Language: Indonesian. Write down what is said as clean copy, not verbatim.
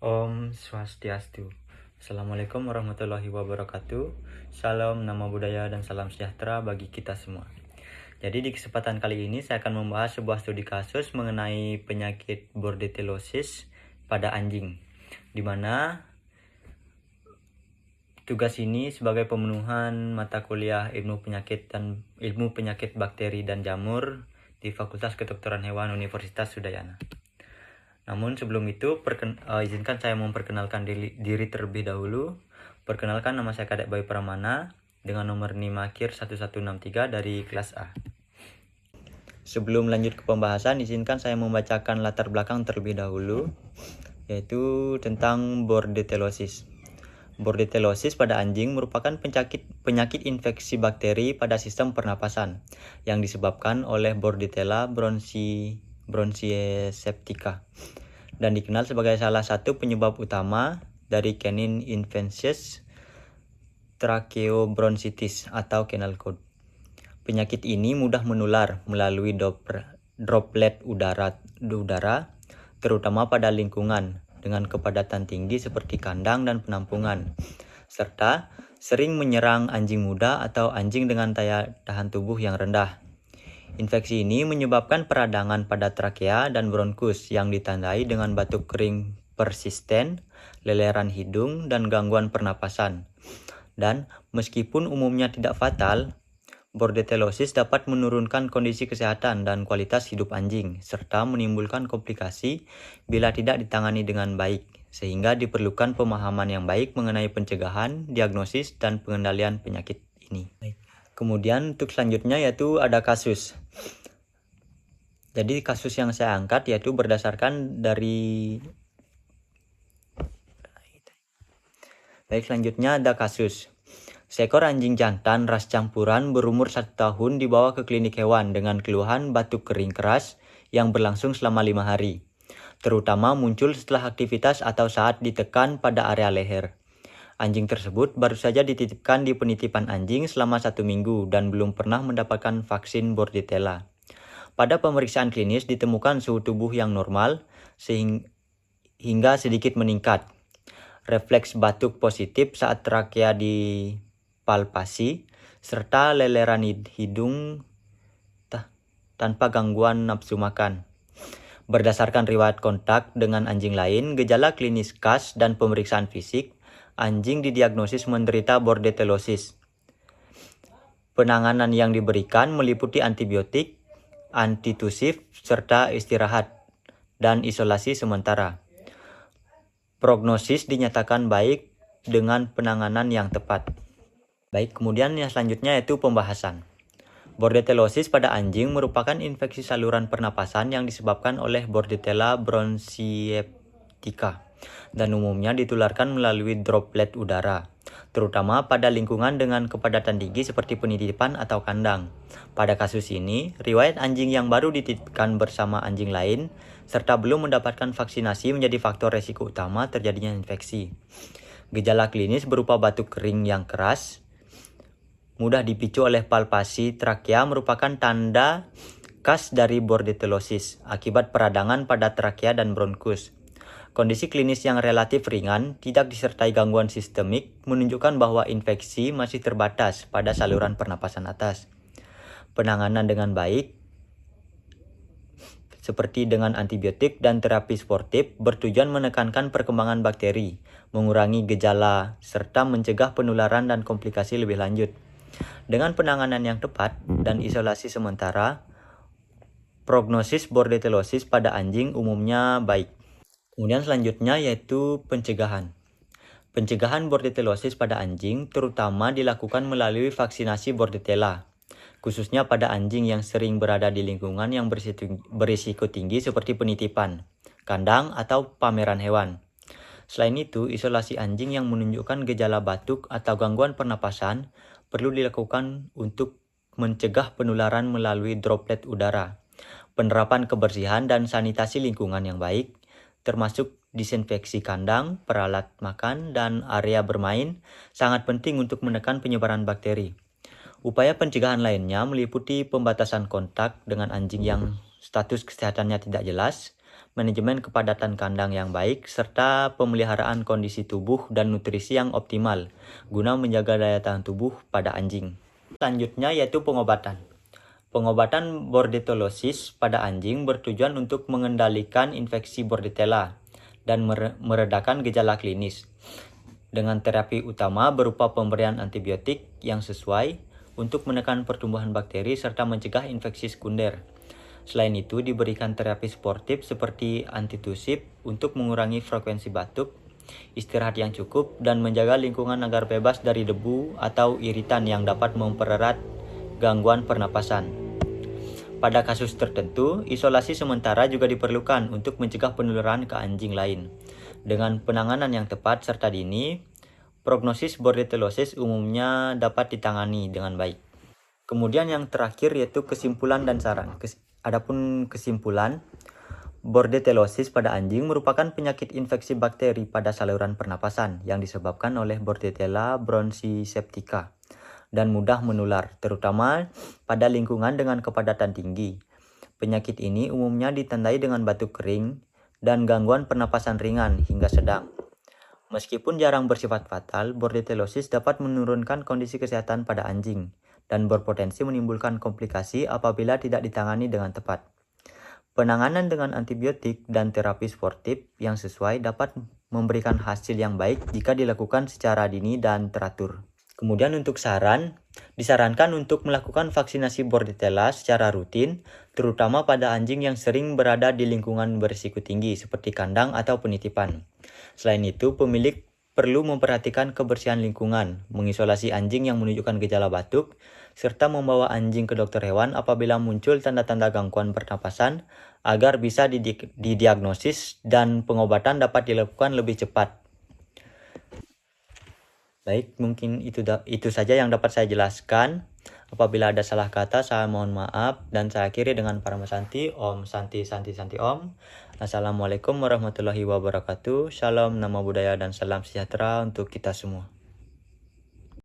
Om Swastiastu. Assalamualaikum warahmatullahi wabarakatuh. Salam, nama budaya, dan salam sejahtera bagi kita semua. Jadi di kesempatan kali ini saya akan membahas sebuah studi kasus mengenai penyakit bordeliosis pada anjing, di mana tugas ini sebagai pemenuhan mata kuliah ilmu penyakit bakteri dan jamur di Fakultas Kedokteran Hewan Universitas Udayana. Namun sebelum itu, izinkan saya memperkenalkan diri terlebih dahulu. Perkenalkan, nama saya Kadek Bayu Pramana dengan nomor NIM akhir 1163 dari kelas A. Sebelum lanjut ke pembahasan, izinkan saya membacakan latar belakang terlebih dahulu, yaitu tentang bordeliosis. Bordeliosis pada anjing merupakan penyakit infeksi bakteri pada sistem pernapasan yang disebabkan oleh Bordetella bronchieceptica dan dikenal sebagai salah satu penyebab utama dari canine infectious tracheobronchitis atau kennel cold. Penyakit ini mudah menular melalui droplet udara, terutama pada lingkungan dengan kepadatan tinggi seperti kandang dan penampungan, serta sering menyerang anjing muda atau anjing dengan daya tahan tubuh yang rendah. Infeksi ini menyebabkan peradangan pada trakea dan bronkus yang ditandai dengan batuk kering persisten, leleran hidung, dan gangguan pernapasan. Dan meskipun umumnya tidak fatal, bordeliosis dapat menurunkan kondisi kesehatan dan kualitas hidup anjing, serta menimbulkan komplikasi bila tidak ditangani dengan baik, sehingga diperlukan pemahaman yang baik mengenai pencegahan, diagnosis, dan pengendalian penyakit ini. Kemudian untuk selanjutnya yaitu ada kasus. Jadi kasus yang saya angkat yaitu berdasarkan dari selanjutnya ada kasus. Seekor anjing jantan ras campuran berumur 1 tahun dibawa ke klinik hewan dengan keluhan batuk kering keras yang berlangsung selama 5 hari. Terutama muncul setelah aktivitas atau saat ditekan pada area leher. Anjing tersebut baru saja dititipkan di penitipan anjing selama 1 minggu dan belum pernah mendapatkan vaksin Bordetella. Pada pemeriksaan klinis ditemukan suhu tubuh yang normal hingga sedikit meningkat. Refleks batuk positif saat trakea dipalpasi, serta leleran hidung tanpa gangguan nafsu makan. Berdasarkan riwayat kontak dengan anjing lain, gejala klinis khas dan pemeriksaan fisik, anjing didiagnosis menderita bordeliosis. Penanganan yang diberikan meliputi antibiotik, antitusif, serta istirahat dan isolasi sementara. Prognosis dinyatakan baik dengan penanganan yang tepat. Baik, kemudian yang selanjutnya yaitu pembahasan. Bordeliosis pada anjing merupakan infeksi saluran pernapasan yang disebabkan oleh Bordetella bronchieceptica dan umumnya ditularkan melalui droplet udara, terutama pada lingkungan dengan kepadatan tinggi seperti penitipan atau kandang. Pada kasus ini, riwayat anjing yang baru dititipkan bersama anjing lain serta belum mendapatkan vaksinasi menjadi faktor resiko utama terjadinya infeksi. Gejala klinis berupa batuk kering yang keras, mudah dipicu oleh palpasi trakea merupakan tanda khas dari bordeliosis akibat peradangan pada trakea dan bronkus. Kondisi klinis yang relatif ringan, tidak disertai gangguan sistemik, menunjukkan bahwa infeksi masih terbatas pada saluran pernapasan atas. Penanganan dengan baik, seperti dengan antibiotik dan terapi sportif, bertujuan menekankan perkembangan bakteri, mengurangi gejala, serta mencegah penularan dan komplikasi lebih lanjut. Dengan penanganan yang tepat dan isolasi sementara, prognosis bordeliosis pada anjing umumnya baik. Kemudian selanjutnya yaitu pencegahan. Pencegahan bordeliosis pada anjing terutama dilakukan melalui vaksinasi Bordetella, khususnya pada anjing yang sering berada di lingkungan yang berisiko tinggi seperti penitipan, kandang, atau pameran hewan. Selain itu, isolasi anjing yang menunjukkan gejala batuk atau gangguan pernapasan perlu dilakukan untuk mencegah penularan melalui droplet udara. Penerapan kebersihan dan sanitasi lingkungan yang baik, termasuk disinfeksi kandang, peralat makan, dan area bermain, sangat penting untuk menekan penyebaran bakteri. Upaya pencegahan lainnya meliputi pembatasan kontak dengan anjing yang status kesehatannya tidak jelas, manajemen kepadatan kandang yang baik, serta pemeliharaan kondisi tubuh dan nutrisi yang optimal guna menjaga daya tahan tubuh pada anjing. Selanjutnya yaitu pengobatan. Pengobatan bordetolosis pada anjing bertujuan untuk mengendalikan infeksi bordetella dan meredakan gejala klinis, dengan terapi utama berupa pemberian antibiotik yang sesuai untuk menekan pertumbuhan bakteri serta mencegah infeksi sekunder. Selain itu, diberikan terapi sportif seperti antitusif untuk mengurangi frekuensi batuk, istirahat yang cukup, dan menjaga lingkungan agar bebas dari debu atau iritan yang dapat mempererat gangguan pernapasan. Pada kasus tertentu, isolasi sementara juga diperlukan untuk mencegah penularan ke anjing lain. Dengan penanganan yang tepat serta dini, prognosis bordeliosis umumnya dapat ditangani dengan baik. Kemudian yang terakhir yaitu kesimpulan dan saran. Adapun kesimpulan, bordeliosis pada anjing merupakan penyakit infeksi bakteri pada saluran pernapasan yang disebabkan oleh Bordetella bronchiseptica dan mudah menular, terutama pada lingkungan dengan kepadatan tinggi. Penyakit ini umumnya ditandai dengan batuk kering dan gangguan pernapasan ringan hingga sedang. Meskipun jarang bersifat fatal, bordeliosis dapat menurunkan kondisi kesehatan pada anjing dan berpotensi menimbulkan komplikasi apabila tidak ditangani dengan tepat. Penanganan dengan antibiotik dan terapi sportif yang sesuai dapat memberikan hasil yang baik jika dilakukan secara dini dan teratur. Kemudian untuk saran, disarankan untuk melakukan vaksinasi bordetella secara rutin, terutama pada anjing yang sering berada di lingkungan berisiko tinggi seperti kandang atau penitipan. Selain itu, pemilik perlu memperhatikan kebersihan lingkungan, mengisolasi anjing yang menunjukkan gejala batuk, serta membawa anjing ke dokter hewan apabila muncul tanda-tanda gangguan pernapasan agar bisa didiagnosis dan pengobatan dapat dilakukan lebih cepat. Baik, mungkin itu saja yang dapat saya jelaskan. Apabila ada salah kata, saya mohon maaf. Dan saya akhiri dengan Parama Santi. Om Santi Santi Santi Om. Assalamualaikum warahmatullahi wabarakatuh. Shalom, nama budaya dan salam sejahtera untuk kita semua.